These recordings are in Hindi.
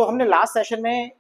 तो हमने लास्ट सेशन में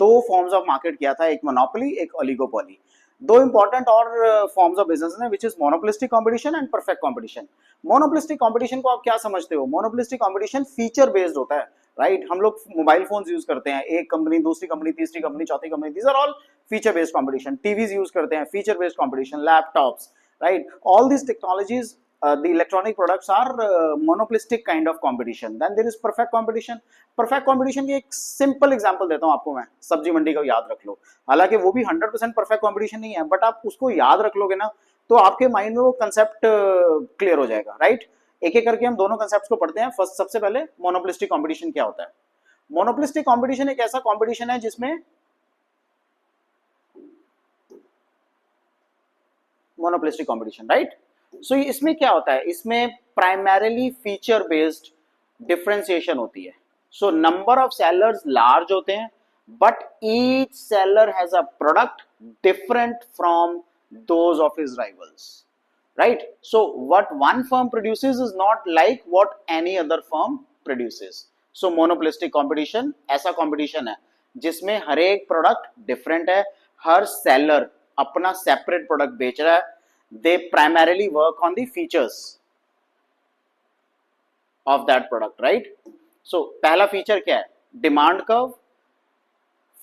दो फॉर्म्स ऑफ मार्केट किया था, एक मोनोपोली, एक ओलिगोपोली। दो इंपॉर्टेंट और फॉर्म्स ऑफ बिजनेस हैं, which is monopolistic competition and perfect competition. Monopolistic competition को आप क्या समझते हो? मोनोपोलिस्टिक कंपटीशन फीचर बेस्ड होता है, राइट? हम लोग मोबाइल फोन्स यूज करते हैं, एक कंपनी, दूसरी कंपनी, तीसरी कंपनी, चौथी company, these are all feature based competition. TVs use करते हैं, feature based competition, laptops, right? All these technologies, the electronic products are monopolistic kind of competition. Then there is perfect competition. perfect competition की एक सिंपल एग्जांपल देता हूं आपको मैं, सब्जी मंडी का याद रख लो। हालांकि वो भी 100% परफेक्ट कंपटीशन नहीं है, बट आप उसको याद रख लोगे ना तो आपके माइंड में वो कंसेप्ट क्लियर हो जाएगा, राइट? एक एक करके हम दोनों कंसेप्ट को पढ़ते हैं। फर्स्ट, सबसे पहले मोनोपोलिस्टिक कंपटीशन क्या होता है? मोनोपोलिस्टिक कंपटीशन एक ऐसा कंपटीशन है जिसमें मोनोपोलिस्टिक कंपटीशन, राइट? सो इसमें क्या होता है? इसमें प्राइमरीली फीचर बेस्ड डिफरेंशिएशन होती है। So number of sellers large होते हैं, but each seller has a product different from those of his rivals, right? So what one firm produces is not like what any other firm produces. So monopolistic competition ऐसा कंपटीशन है जिसमें हर एक प्रोडक्ट डिफरेंट है, हर सेलर अपना सेपरेट प्रोडक्ट बेच रहा है। they primarily work on the features of that product, right? So पहला फीचर क्या है? Demand curve,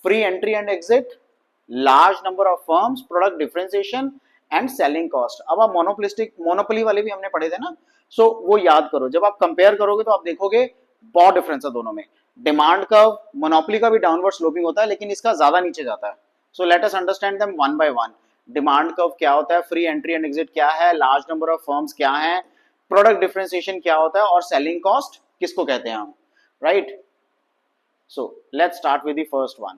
free entry and exit, large number of firms, product differentiation and selling cost. अब आप मोनोपोली वाले भी हमने पढ़े थे ना, सो वो याद करो। जब आप कंपेयर करोगे तो आप देखोगे बहुत डिफरेंस है दोनों में। डिमांड कर्व मोनोपोली का भी डाउनवर्ड स्लोपिंग होता है, लेकिन इसका ज्यादा नीचे जाता है। So let us understand them one by one. Demand curve क्या होता है, फ्री एंट्री एंड एग्जिट क्या है, लार्ज नंबर ऑफ फर्म्स क्या है, प्रोडक्ट डिफरेंशिएशन क्या होता है, और सेलिंग कॉस्ट किसको कहते हैं हम, right? So let's start with the first one,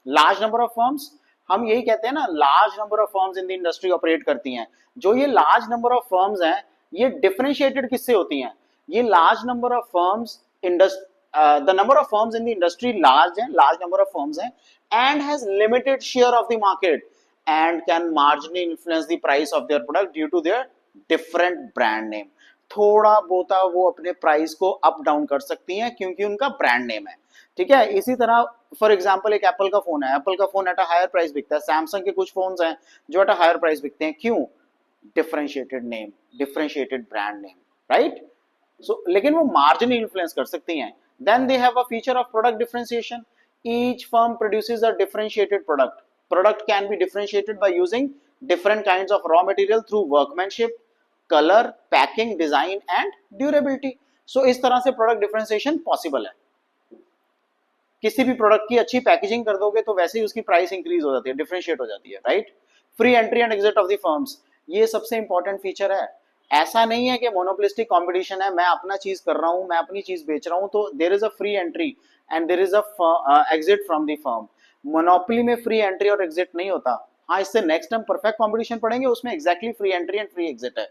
large number of firms. हम यही कहते हैं ना, large number of firms in the industry operate करती हैं। जो ये लार्ज नंबर ऑफ फर्म्स हैं, ये डिफरेंशिएटेड किससे होती हैं? ये large number of firms, the number of firms in the industry large number of firms हैं, and has limited share of the market and can marginally influence the price of their product due to their different brand name। थोड़ा बोता वो अपने प्राइस को अप डाउन कर सकती हैं क्योंकि उनका ब्रांड नेम है, ठीक है? इसी तरह फॉर एग्जांपल एक एप्पल का फोन है, एप्पल का phone at a higher price बिकता है। सैमसंग के कुछ फोन्स हैं जो एट अ हायर प्राइस बिकते हैं, क्यों? Differentiated name, differentiated brand name, right? So लेकिन वो मार्जिनल इन्फ्लुएंस कर सकती हैं। Then they have a feature of product differentiation. Each firm produces a differentiated product. Product can be differentiated by using different kinds of raw material through workmanship, color, packing, design and durability. So इस तरह से product differentiation possible है। किसी भी प्रोडक्ट की अच्छी पैकेजिंग कर दोगे तो वैसे ही उसकी प्राइस इंक्रीज हो जाती है, डिफरेंशिएट हो जाती है, right? Free entry and exit of the firms, ये सबसे इंपॉर्टेंट फीचर है। ऐसा नहीं है कि मोनोपोलिस्टिक कंपटीशन है, मैं अपना चीज कर रहा हूं, मैं अपनी चीज बेच रहा हूं, तो there is a free entry and there is a exit from the firm. Monopoly में फ्री एंट्री और एग्जिट नहीं होता। हाँ, इससे नेक्स्ट टाइम परफेक्ट कंपटीशन पढ़ेंगे, उसमें exactly free entry and free exit है।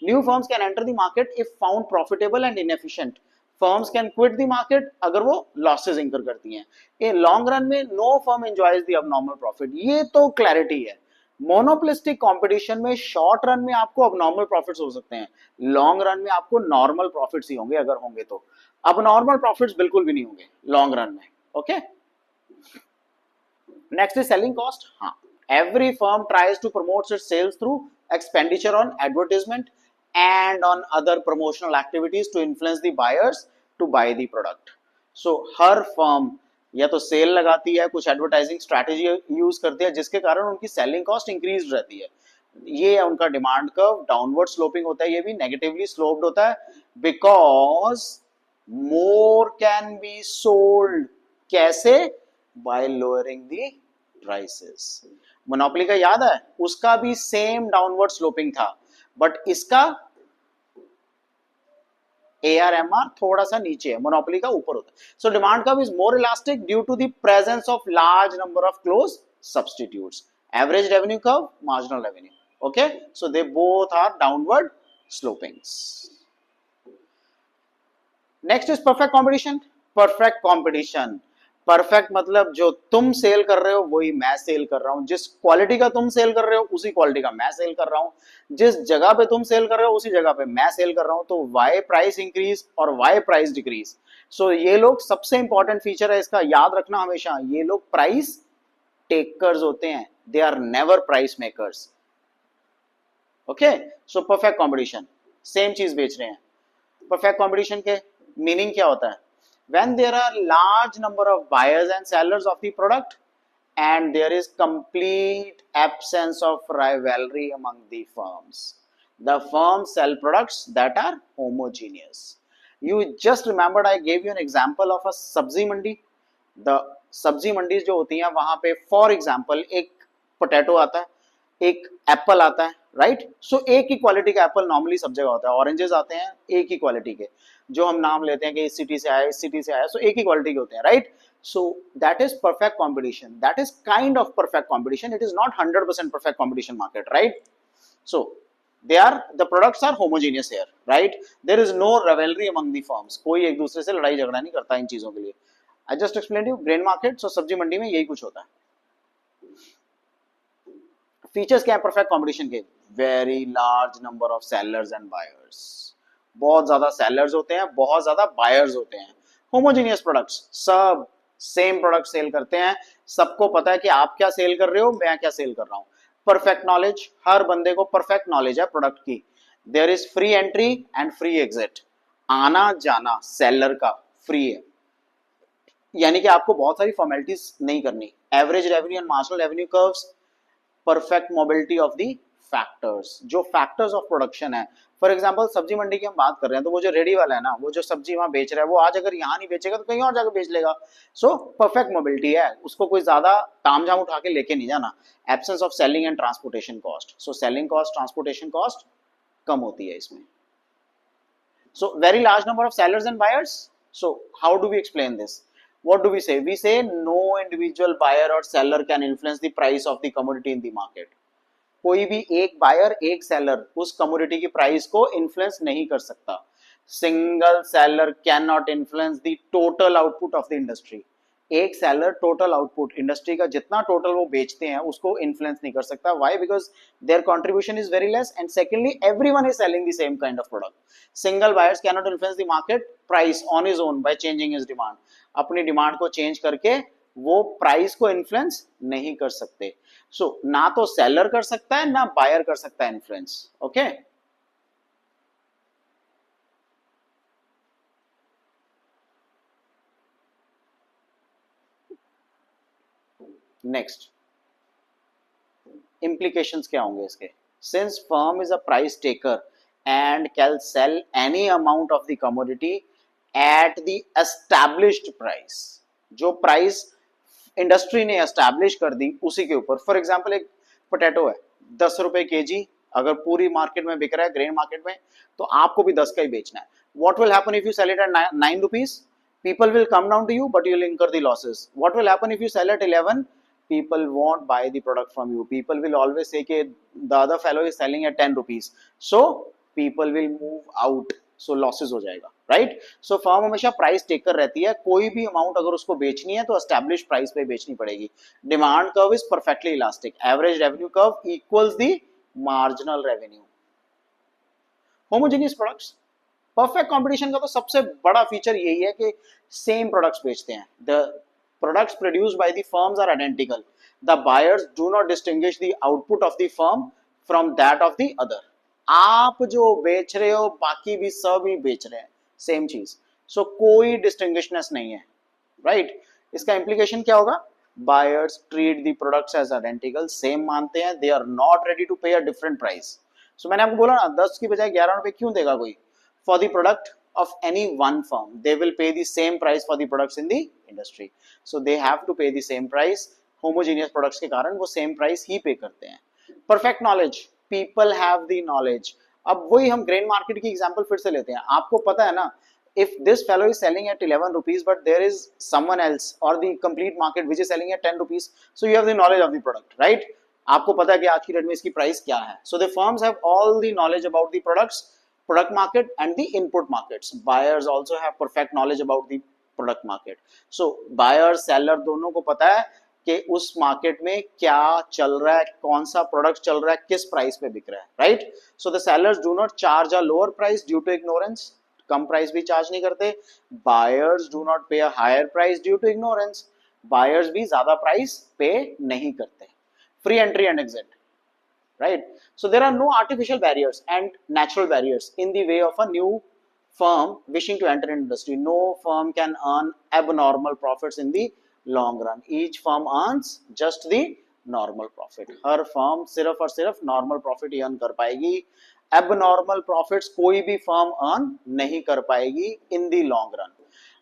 New firms can enter the market if found profitable and inefficient. Firms can quit the market अगर वो लॉसेस इंकर करती हैं। ये लॉन्ग रन में no firm enjoys the abnormal profit, ये तो क्लैरिटी है। मोनोपोलिस्टिक कंपटीशन में शॉर्ट रन में आपको अबनॉर्मल प्रॉफिट्स हो सकते हैं, लॉन्ग रन में आपको नॉर्मल प्रॉफिट्स ही होंगे, अगर होंगे तो। अबनॉर्मल प्रॉफिट्स बिल्कुल भी नहीं होंगे लॉन्ग रन में, okay? Next is selling cost. हाँ, every firm tries to promote its sales through expenditure on advertisement and on other promotional activities to influence the buyers to buy the product. So her firm या तो सेल लगाती है, कुछ एडवर्टाइजिंग स्ट्रैटेजी यूज करती है, जिसके कारण उनकी सेलिंग कॉस्ट इंक्रीज रहती है। ये उनका डिमांड कर्व डाउनवर्ड स्लोपिंग होता है, ये भी नेगेटिवली स्लोप्ड होता है, because more can be sold. कैसे? By lowering the prices. Monopoly का याद है, उसका भी सेम डाउनवर्ड स्लोपिंग था, बट इसका ARMR थोड़ा सा नीचे है, मोनोपोली का ऊपर होता है। So demand curve is more elastic due to the presence of large number of close substitutes. Average revenue curve, marginal revenue, okay? So they both are downward slopings. Next is perfect competition. Perfect competition, perfect मतलब जो तुम सेल कर रहे हो वही मैं सेल कर रहा हूं, जिस क्वालिटी का तुम सेल कर रहे हो उसी क्वालिटी का मैं सेल कर रहा हूं, जिस जगह पे तुम सेल कर रहे हो उसी जगह पे मैं सेल कर रहा हूं, तो वाई प्राइस इंक्रीज और वाई प्राइस डिक्रीज। सो ये लोग सबसे इंपॉर्टेंट फीचर है इसका, याद रखना हमेशा, ये लोग प्राइस टेकर्स होते हैं, they are never price makers. Okay, so perfect competition, same चीज बेच रहे हैं। परफेक्ट कॉम्पिटिशन के मीनिंग क्या होता है? when there are large number of buyers and sellers of the product and there is complete absence of rivalry among the firms, the firms sell products that are homogeneous. You just remembered I gave you an example of a sabzi mandi. The सब्जी मंडी जो होती है वहां पे फॉर एग्जाम्पल एक पोटैटो आता है, एक एप्पल आता है, राइट? सो एक ही क्वालिटी का एप्पल नॉर्मली सब जगह होता है, ऑरेंजेस आते हैं एक ही क्वालिटी के, जो हम नाम लेते हैं कि इस सिटी से आया, इस सिटी से आया, सो एक ही क्वालिटी के होते हैं, right? So that is perfect competition, that is kind of perfect competition, it is not 100% perfect competition market, right? So they are, the products are homogeneous here, right? There is no rivalry among the firms, कोई एक दूसरे से लड़ाई झगड़ा नहीं करता इन चीजों के लिए। I just explain you grain market, so सब्जी मंडी में यही कुछ होता है। फीचर्स क्या है परफेक्ट कंपटीशन के? Very large number of sellers and buyers, बहुत ज्यादा सेलर्स होते हैं, बहुत ज्यादा बायर्स होते हैं। होमोजेनियस प्रोडक्ट्स, सब सेम प्रोडक्ट सेल करते हैं, सबको पता है कि आप क्या सेल कर रहे हो, मैं क्या सेल कर रहा हूं। परफेक्ट नॉलेज, हर बंदे को परफेक्ट नॉलेज है प्रोडक्ट की। There is free entry and free exit, आना जाना सेलर का फ्री है, यानी कि आपको बहुत सारी फॉर्मेलिटीज नहीं करनी। Average revenue and marginal revenue curves, perfect mobility of the factors, जो फैक्टर्स ऑफ प्रोडक्शन है। फॉर एग्जांपल सब्जी मंडी की हम बात कर रहे हैं, तो वो जो रेडी वाला है ना, वो जो सब्जी वहां बेच रहा है, वो आज अगर यहाँ नहीं बेचेगा तो कहीं और जाकर बेच लेगा। सो परफेक्ट मोबिलिटी है, उसको कोई ज्यादा तामझाम उठा के लेके नहीं जाना। Absence of selling and transportation cost, so selling cost, transportation cost कम होती है इसमें। So very large number of sellers and buyers, so how do we explain this? What do we say? We say no individual buyer or seller can influence the price of the commodity in the market. कोई भी एक बायर एक सेलर उस कमोडिटी की प्राइस को इन्फ्लुएंस नहीं कर सकता। Single seller can not influence the total output of the industry. एक सेलर टोटल आउटपुट, इंडस्ट्री का जितना टोटल वो बेचते हैं उसको इन्फ्लुएंस नहीं कर सकता। Why? Because there contribution is very less and secondly everyone is selling the same kind of product. Single buyers can not influence the market price on his own by changing his demand. अपनी डिमांड को चेंज करके वो प्राइस को इन्फ्लुएंस नहीं कर सकते। सो ना तो सेलर कर सकता है ना बायर कर सकता है इन्फ्लुएंस। ओके, नेक्स्ट implications क्या होंगे इसके? Since firm is a price taker and can sell any amount of the commodity at the established price, जो प्राइस इंडस्ट्री ने एस्टैब्लिश कर दी उसी के ऊपर। फॉर एग्जाम्पल एक पोटैटो है 10 रुपए केजी, अगर पूरी मार्केट में बिक रहा है ग्रेन मार्केट में, तो आपको भी 10 का ही बेचना है। What will happen if you sell it at 9 rupees? People will come down to you, but you will incur the losses. What will happen if you sell at 11? People won't buy the product from you. People will always say that the other fellow is selling at 10 rupees. So people will move out. So losses हो जाएगा, right? So firm हमेशा प्राइस टेकर रहती है, कोई भी अमाउंट अगर उसको बेचनी है तो एस्टैब्लिश प्राइस पे बेचनी पड़ेगी। Demand curve is perfectly elastic, average revenue curve equals the marginal revenue. Homogeneous products, perfect competition का तो सबसे बड़ा फीचर यही है कि सेम प्रोडक्ट्स बेचते हैं। The products produced by the firms are identical. The buyers do not distinguish the output of the firm from that of the other. आप जो बेच रहे हो बाकी भी सब ही बेच रहे हैं सेम चीज, सो कोई डिस्टिंग्विशनेस नहीं है, राइट? इसका इंप्लीकेशन क्या होगा? Buyers treat the products as identical, same मानते हैं, they are not ready to pay a different price. सो मैंने आपको बोला ना 10 की बजाय 11 रुपए क्यों देगा कोई? For the product of any one firm, they will pay the same price for the products in the industry. So they have to pay the same price. Homogeneous products के कारण वो same price ही pay करते हैं। Perfect knowledge, people have the knowledge. अब वही हम grain market की example फिर से लेते हैं। आपको पता है ना, if this fellow is selling at 11 rupees but there is someone else or the complete market which is selling at 10 rupees, so you have the knowledge of the product, right? आपको पता है कि आज की डेट में इसकी प्राइस क्या है। So the firms have all the knowledge about the products, product market and the input markets. Buyers also have perfect knowledge about the product market. So buyer seller दोनों को पता है कि उस मार्केट में क्या चल रहा है, कौन सा प्रोडक्ट चल रहा है, किस प्राइस पे बिक रहा है, right. So the sellers do not charge a lower price due to ignorance, कम प्राइस भी चार्ज नहीं करते. Buyers do not pay a higher price due to ignorance, buyers भी ज्यादा प्राइस पे नहीं करते. Free entry and exit, right. So there are no artificial barriers and natural barriers in the way of a new firm wishing to enter an industry. No firm can earn abnormal profits in the long run. Each firm earns just the normal profit. Her firm सिर्फ और सिर्फ normal profit ही earn कर पाएगी. Abnormal profits कोई भी firm earn नहीं कर पाएगी in the long run.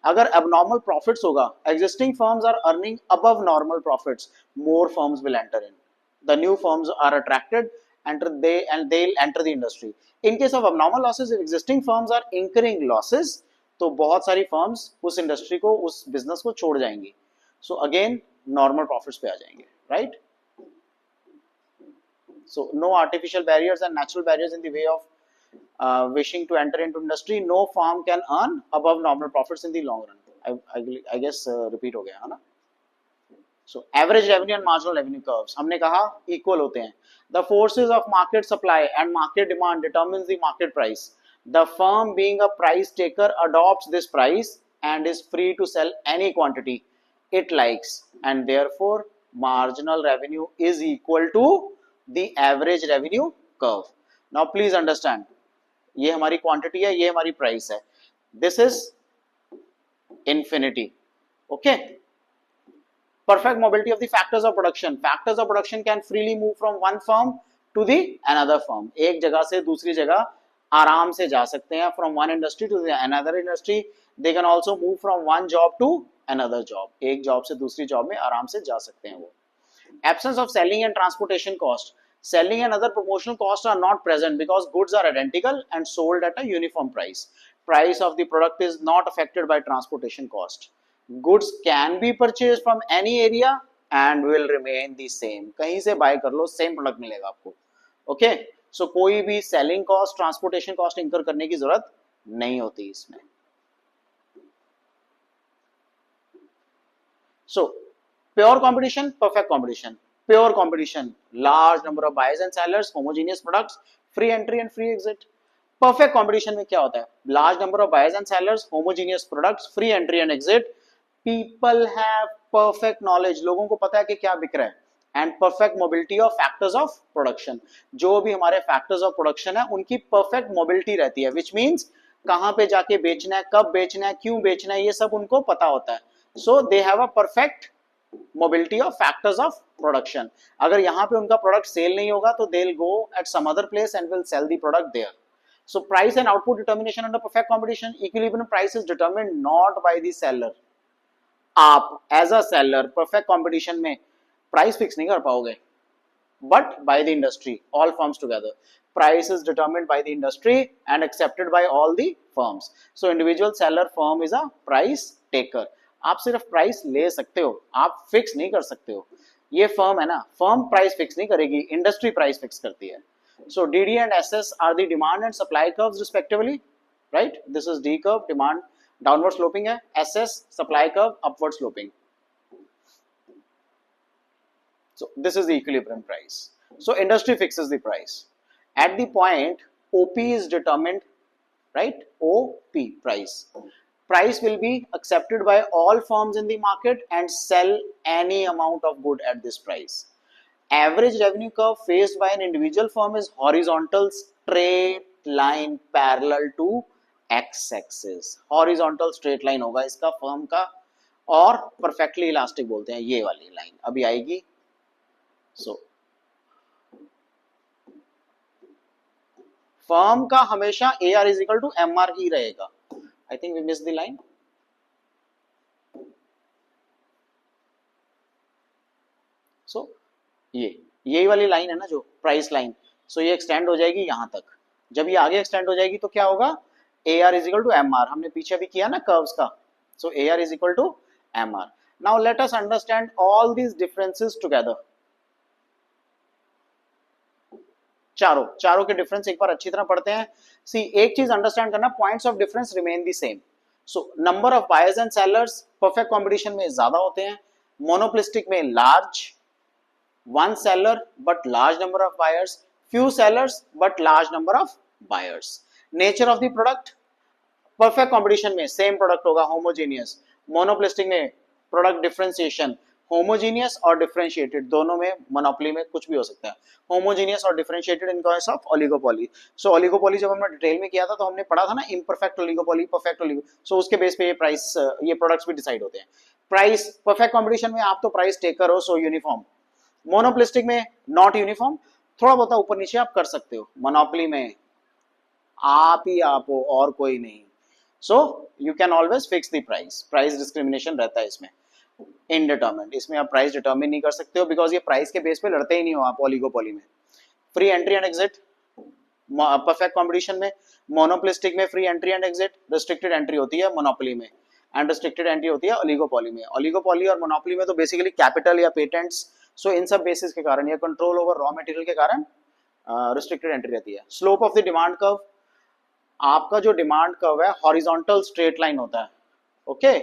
अगर abnormal profits होगा, existing firms are earning above normal profits, more firms will enter in. The new firms are attracted, they'll enter the industry. In case of abnormal losses, if existing firms are incurring losses, तो बहुत सारी firms उस industry को, उस business को छोड़ जाएंगी. So again, normal profits पे आ जाएंगे, right? So no artificial barriers and natural barriers in the way of wishing to enter into industry. No firm can earn above normal profits in the long run. I guess repeat हो गया है ना? So average revenue and marginal revenue curves हमने कहा equal होते हैं. The forces of market supply and market demand determines the market price. The firm being a price taker adopts this price and is free to sell any quantity it likes, and therefore marginal revenue is equal to the average revenue curve. Now please understand, ये हमारी quantity है, ये हमारी price है. This is infinity. Okay. Perfect mobility of the factors of production. Factors of production can freely move from one firm to the another firm. एक जगह से दूसरी जगह आराम से जा सकते हैं. From one industry to the another industry. They can also move from one job to another job. एक job से दूसरी job में आराम से जा सकते हैं वो. Absence of selling and transportation cost. Selling and other promotional costs are not present because goods are identical and sold at a uniform price. Price of the product is not affected by transportation cost. Goods can be purchased from any area and will remain the same. कहीं से buy कर लो, same product मिलेगा आपको. Okay? So कोई भी selling cost, transportation cost incur करने की जरूरत नहीं होती इसमें. So pure competition, perfect competition. Pure competition, large number of buyers and sellers, homogeneous products, free entry and free exit. Perfect competition में क्या होता है? Large number of buyers and sellers, homogeneous products, free entry and exit. People have perfect knowledge. लोगों को पता है कि क्या बिक रहा है. And perfect mobility of factors of production. जो भी हमारे factors of production है, उनकी perfect mobility रहती है. Which means कहाँ पे जाके बेचना है, कब बेचना है, क्यों बेचना है, ये सब उनको पता होता है. So they have a perfect mobility of factors of production. अगर यहाँ पे उनका product sale नहीं होगा तो they'll go at some other place and will sell the product there. So price and output determination under perfect competition. Equilibrium price is determined not by the seller. आप as a seller perfect competition में प्राइस फिक्स नहीं कर पाओगे, but by the industry, all firms together. Price is determined by the industry and accepted by all the firms. So individual seller firm is a price taker. आप सिर्फ प्राइस ले सकते हो, आप फिक्स नहीं कर सकते हो. ये फर्म है ना, फर्म प्राइस फिक्स नहीं करेगी, इंडस्ट्री प्राइस फिक्स करती है. सो DD and SS are the demand and supply curves respectively, right? This is D curve, demand downward sloping है, SS supply curve upward sloping. So this is the equilibrium price. So industry fixes the price. At the point OP is determined, right? OP price. Price will be accepted by all firms in the market and sell any amount of good at this price. Average revenue curve faced by an individual firm is horizontal straight line parallel to x-axis. Horizontal straight line होगा इसका फर्म का, और perfectly elastic बोलते हैं ये वाली लाइन अभी आएगी. So फर्म का हमेशा AR is equal to MR ही रहेगा. I think we missed the line. So ये वाली लाइन है ना जो प्राइस लाइन, सो ये एक्सटेंड हो जाएगी यहां तक. जब ये आगे एक्सटेंड हो जाएगी तो क्या होगा? AR is equal to MR. हमने पीछे भी किया ना कर्व्स का. सो AR is equal to MR. Now let us understand all these differences together. चारों के डिफरेंस एक बार अच्छी तरह पढ़ते हैं. सी एक चीज अंडरस्टैंड करना, points of difference remain the same. So number of buyers and sellers perfect competition में ज्यादा होते हैं, मोनोपोलिस्टिक में large, one seller but large number of buyers, few sellers but large number of buyers. Nature of the product, perfect competition में सेम प्रोडक्ट होगा, होमोजीनियस, मोनोपोलिस्टिक में प्रोडक्ट डिफरेंशिएशन, होमोजीनियस और डिफरेंशिएटेड दोनों में, मोनोपोली में कुछ भी हो सकता है, होमोजीनियस और differentiated in case of oligopoly. So oligopoly जब हमने डिटेल में किया था तो हमने पढ़ा था ना इम्परफेक्ट ओलिगोपोली, परफेक्ट ओलिगो, सो उसके बेस पे ये प्राइस, ये प्रोडक्ट्स भी डिसाइड होते हैं। प्राइस परफेक्ट कंपटीशन में आप तो प्राइस टेकर हो, सो यूनिफॉर्म, मोनोपोलिस्टिक में नॉट यूनिफॉर्म, थोड़ा बहुत ऊपर नीचे आप कर सकते हो, मोनोपोली में आप ही आप हो और कोई नहीं। So you can always fix the price, price discrimination रहता है इसमें, इनडिटर्मिनेट, इसमें आप प्राइस डिटर्मिन नहीं कर सकते हो बिकॉज ये प्राइस के बेस पे लड़ते ही नहीं हो आप ओलिगोपोली में। Free entry and exit perfect competition में, मोनोपोलिस्टिक में free entry and exit, restricted entry होती है मोनोपोली में, एंड रिस्ट्रिक्टेड एंट्री होती है ओलिगोपोली में। ओलिगोपोली और मोनोपोली में तो बेसिकली कैपिटल या पेटेंट्स, सो इन सब बेसिस के कारण या कंट्रोल ओवर रॉ मटेरियल के कारण रिस्ट्रिक्टेड एंट्री रहती है। Slope of the demand curve, आपका जो डिमांड कर्व है हॉरिजॉन्टल स्ट्रेट लाइन होता है, ओके।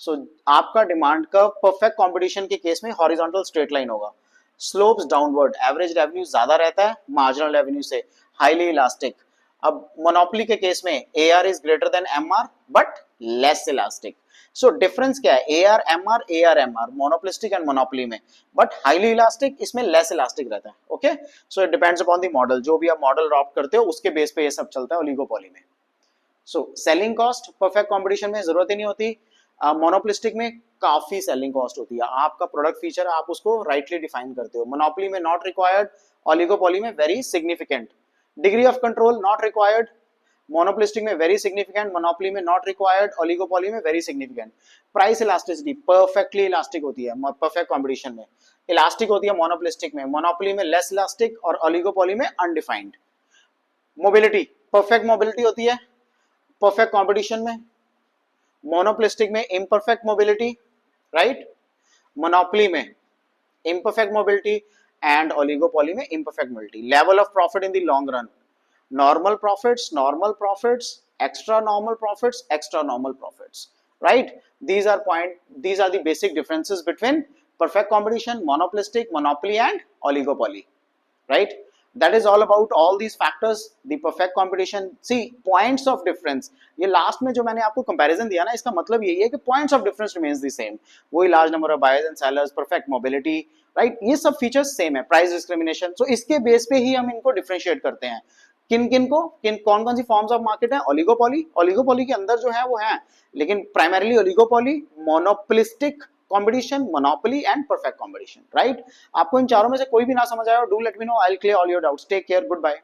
सो आपका डिमांड कर्व परफेक्ट कंपटीशन के केस में हॉरिजॉन्टल स्ट्रेट लाइन होगा, स्लोप्स डाउनवर्ड, एवरेज रेवेन्यू ज्यादा रहता है मार्जिनल रेवेन्यू से, हाईली इलास्टिक। अब मोनोपोली के केस में AR is greater than MR but less elastic. So difference क्या है, AR मोनोपोलिस्टिक एंड मोनोपोली में, बट हाईली इलास्टिक, इसमें लेस इलास्टिक रहता है, okay. So it depends upon the model, जो भी आप मॉडल अडॉप्ट करते हो उसके बेस पे ये सब चलता है ओलिगोपोली में। सो सेलिंग कॉस्ट परफेक्ट कंपटीशन में जरूरत ही नहीं होती, मोनोपोलिस्टिक में काफी सेलिंग कॉस्ट होती है, आपका प्रोडक्ट फीचर आप उसको राइटली डिफाइन करते हो, मोनोपोली में नॉट रिक्वायर्ड, ओलिगोपोली में very significant, degree of control not required, monopolistic में वेरी सिग्निफिकेंट, मोनोपोली में नॉट रिक्वायर्ड, ओलिगोपोली में very significant. Price elasticity perfectly elastic होती है परफेक्ट कंपटीशन में, इलास्टिक होती है मोनोपोलिस्टिक में, मोनोपोली में लेस इलास्टिक और ओलिगोपोली में अनडिफाइंड। मोबिलिटी परफेक्ट मोबिलिटी होती है परफेक्ट कंपटीशन में, मोनोपोलिस्टिक में इम्परफेक्ट मोबिलिटी, राइट, मोनोपोली में इम्परफेक्ट मोबिलिटी एंड ओलिगोपोली में imperfect mobility. Level of profit in the long run, normal profits, extra normal profits, right? These are the basic differences between perfect competition, monopolistic, monopoly and oligopoly, right? That is all about all these factors, the perfect competition. See, points of difference, ये लास्ट में जो मैंने आपको कंपैरिजन दिया ना, इसका मतलब यही है कि points of difference remains the same, वही large number of buyers and sellers, perfect mobility, right? ये सब फीचर्स सेम है, प्राइस डिस्क्रिमिनेशन, so इसके बेस पे ही हम इनको डिफरेंशिएट करते हैं। किन कौन कौन सी फॉर्म्स ऑफ मार्केट है, ओलिगोपोली के अंदर जो है वो है, लेकिन primarily oligopoly, monopolistic competition, monopoly and perfect competition, right. आपको इन चारों में से कोई भी ना समझ आया, do let me know, I will clear all your doubts. Take care, good bye.